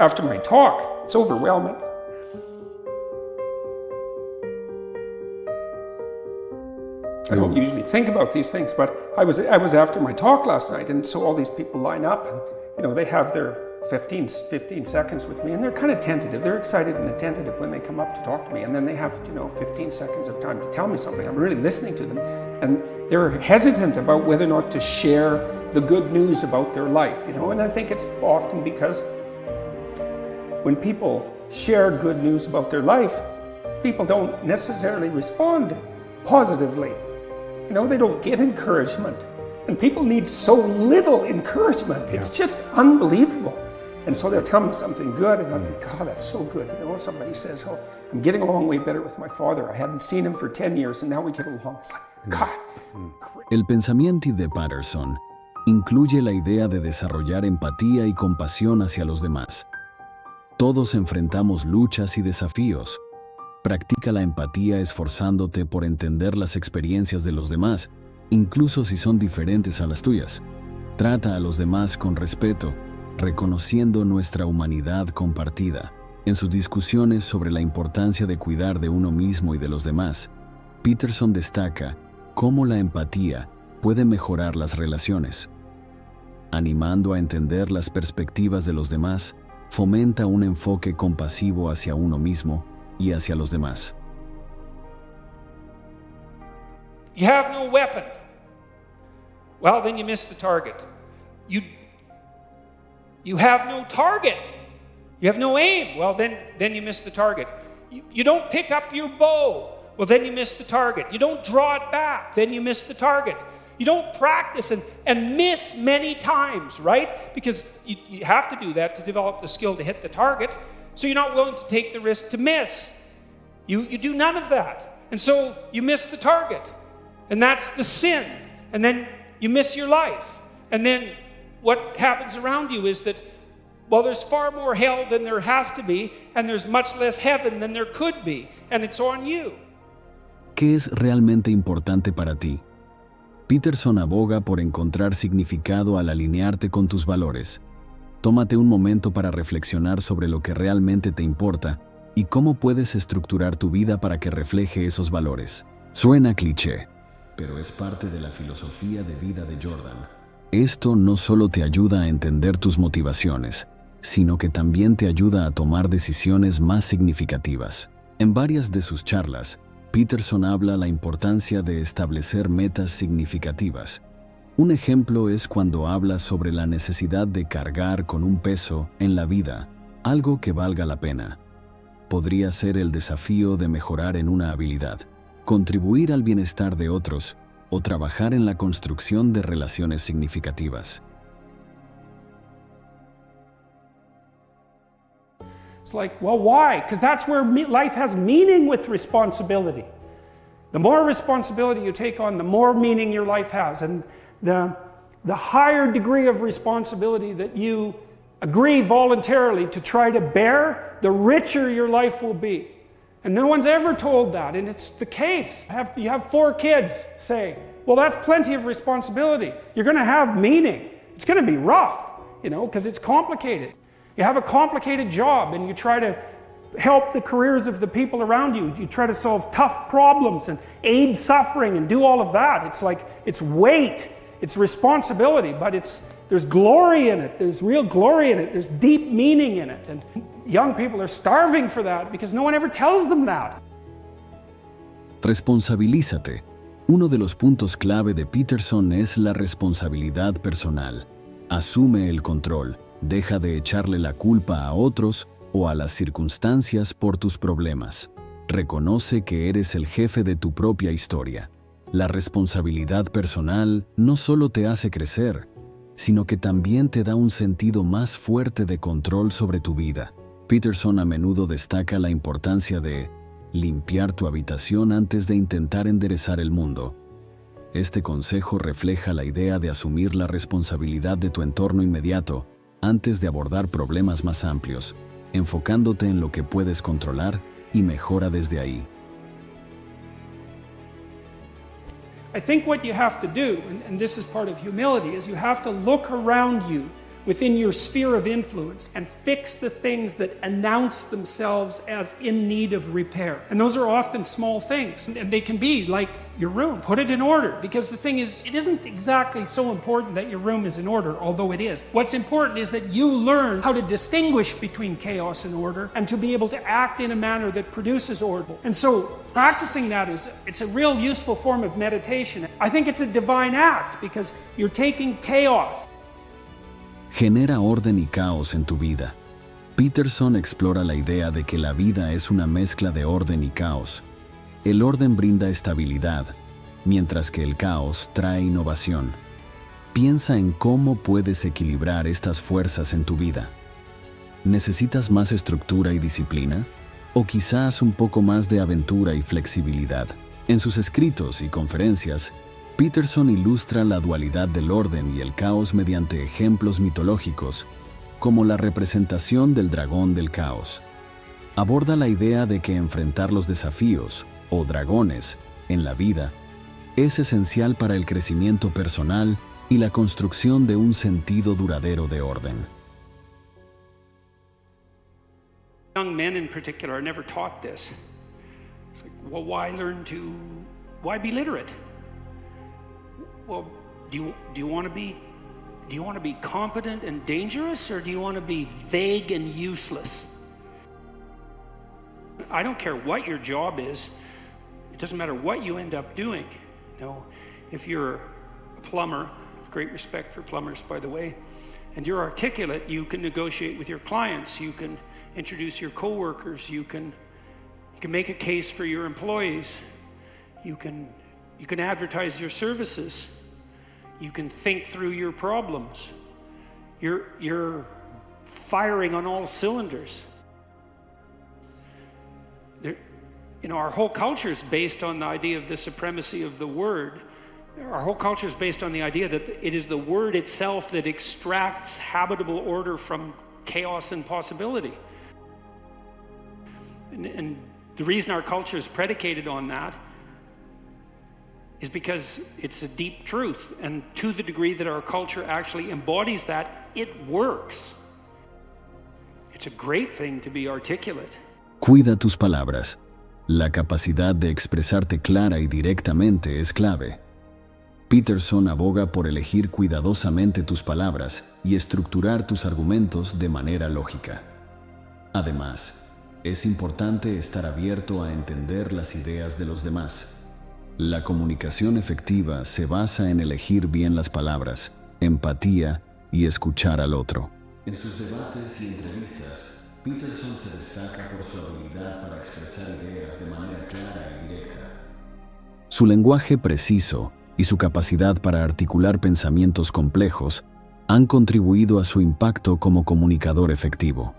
after my talk. It's overwhelming. I don't usually think about these things, but I was after my talk last night, and so all these people line up, and they have their 15 seconds with me, and they're kind of tentative. They're excited and tentative when they come up to talk to me, and then they have 15 seconds of time to tell me something. I'm really listening to them, and they're hesitant about whether or not to share the good news about their life, and I think it's often because when people share good news about their life, people don't necessarily respond positively. They don't get encouragement. And people need so little encouragement. Yeah. It's just unbelievable. And so they'll tell me something good, and I'm like, God, that's so good. Somebody says, oh, I'm getting along way better with my father. I hadn't seen him for 10 years, and now we get along. It's like, God. El pensamiento de Patterson incluye la idea de desarrollar empatía y compasión hacia los demás. Todos enfrentamos luchas y desafíos. Practica la empatía esforzándote por entender las experiencias de los demás, incluso si son diferentes a las tuyas. Trata a los demás con respeto, reconociendo nuestra humanidad compartida. En sus discusiones sobre la importancia de cuidar de uno mismo y de los demás, Peterson destaca cómo la empatía puede mejorar las relaciones. Animando a entender las perspectivas de los demás, fomenta un enfoque compasivo hacia uno mismo y hacia los demás. You have no weapon. Well, then you miss the target. You have no target. You have no aim. Well, then you miss the target. You don't pick up your bow. Well, then you miss the target. You don't draw it back. Then you miss the target. You don't practice and miss many times, right? Because you have to do that to develop the skill to hit the target. So you're not willing to take the risk to miss. You do none of that. And so you miss the target. And that's the sin. And then you miss your life. And then what happens around you is that, well, there's far more hell than there has to be, and there's much less heaven than there could be. And it's on you. ¿Qué es realmente importante para ti? Peterson aboga por encontrar significado al alinearte con tus valores. Tómate un momento para reflexionar sobre lo que realmente te importa y cómo puedes estructurar tu vida para que refleje esos valores. Suena cliché, pero es parte de la filosofía de vida de Jordan. Esto no solo te ayuda a entender tus motivaciones, sino que también te ayuda a tomar decisiones más significativas. En varias de sus charlas, Peterson habla la importancia de establecer metas significativas. Un ejemplo es cuando habla sobre la necesidad de cargar con un peso en la vida, algo que valga la pena. Podría ser el desafío de mejorar en una habilidad, contribuir al bienestar de otros o trabajar en la construcción de relaciones significativas. It's like, well, why? Because that's where life has meaning with responsibility. The more responsibility you take on, the more meaning your life has. And the higher degree of responsibility that you agree voluntarily to try to bear, the richer your life will be. And no one's ever told that, and it's the case. You have 4 kids, say, well, that's plenty of responsibility. You're going to have meaning. It's going to be rough, because it's complicated. You have a complicated job, and you try to help the careers of the people around you. You try to solve tough problems and aid suffering and do all of that. It's like, it's weight, it's responsibility, but there's glory in it. There's real glory in it. There's deep meaning in it. And young people are starving for that because no one ever tells them that. Resposabilízate. Uno de los puntos clave de Peterson es la responsabilidad personal. Asume el control. Deja de echarle la culpa a otros o a las circunstancias por tus problemas. Reconoce que eres el jefe de tu propia historia. La responsabilidad personal no solo te hace crecer, sino que también te da un sentido más fuerte de control sobre tu vida. Peterson a menudo destaca la importancia de limpiar tu habitación antes de intentar enderezar el mundo. Este consejo refleja la idea de asumir la responsabilidad de tu entorno inmediato antes de abordar problemas más amplios, enfocándote en lo que puedes controlar y mejora desde ahí. I think what you have to do, and this is part of humility, is you have to look around you within your sphere of influence and fix the things that announce themselves as in need of repair. And those are often small things, and they can be like your room. Put it in order, because the thing is, it isn't exactly so important that your room is in order, although it is. What's important is that you learn how to distinguish between chaos and order and to be able to act in a manner that produces order. And so practicing that it's a real useful form of meditation. I think it's a divine act because you're taking chaos. Genera orden y caos en tu vida. Peterson explora la idea de que la vida es una mezcla de orden y caos. El orden brinda estabilidad, mientras que el caos trae innovación. Piensa en cómo puedes equilibrar estas fuerzas en tu vida. ¿Necesitas más estructura y disciplina? ¿O quizás un poco más de aventura y flexibilidad? En sus escritos y conferencias, Peterson ilustra la dualidad del orden y el caos mediante ejemplos mitológicos, como la representación del dragón del caos. Aborda la idea de que enfrentar los desafíos, o dragones, en la vida, es esencial para el crecimiento personal y la construcción de un sentido duradero de orden. Young men in particular are never taught this. It's like, well, why be literate? Well, do you want to be competent and dangerous, or do you want to be vague and useless? I don't care what your job is. It doesn't matter what you end up doing. You know, if you're a plumber, I have great respect for plumbers, by the way, and you're articulate, you can negotiate with your clients, you can introduce your coworkers, you can make a case for your employees, you can advertise your services, you can think through your problems. You're firing on all cylinders. Our whole culture is based on the idea of the supremacy of the word. Our whole culture is based on the idea that it is the word itself that extracts habitable order from chaos and possibility. And the reason our culture is predicated on that is because it's a deep truth. And to the degree that our culture actually embodies that, it works. It's a great thing to be articulate. Cuida tus palabras. La capacidad de expresarte clara y directamente es clave. Peterson aboga por elegir cuidadosamente tus palabras y estructurar tus argumentos de manera lógica. Además, es importante estar abierto a entender las ideas de los demás. La comunicación efectiva se basa en elegir bien las palabras, empatía y escuchar al otro. En sus debates y entrevistas, Peterson se destaca por su habilidad para expresar ideas de manera clara y directa. Su lenguaje preciso y su capacidad para articular pensamientos complejos han contribuido a su impacto como comunicador efectivo.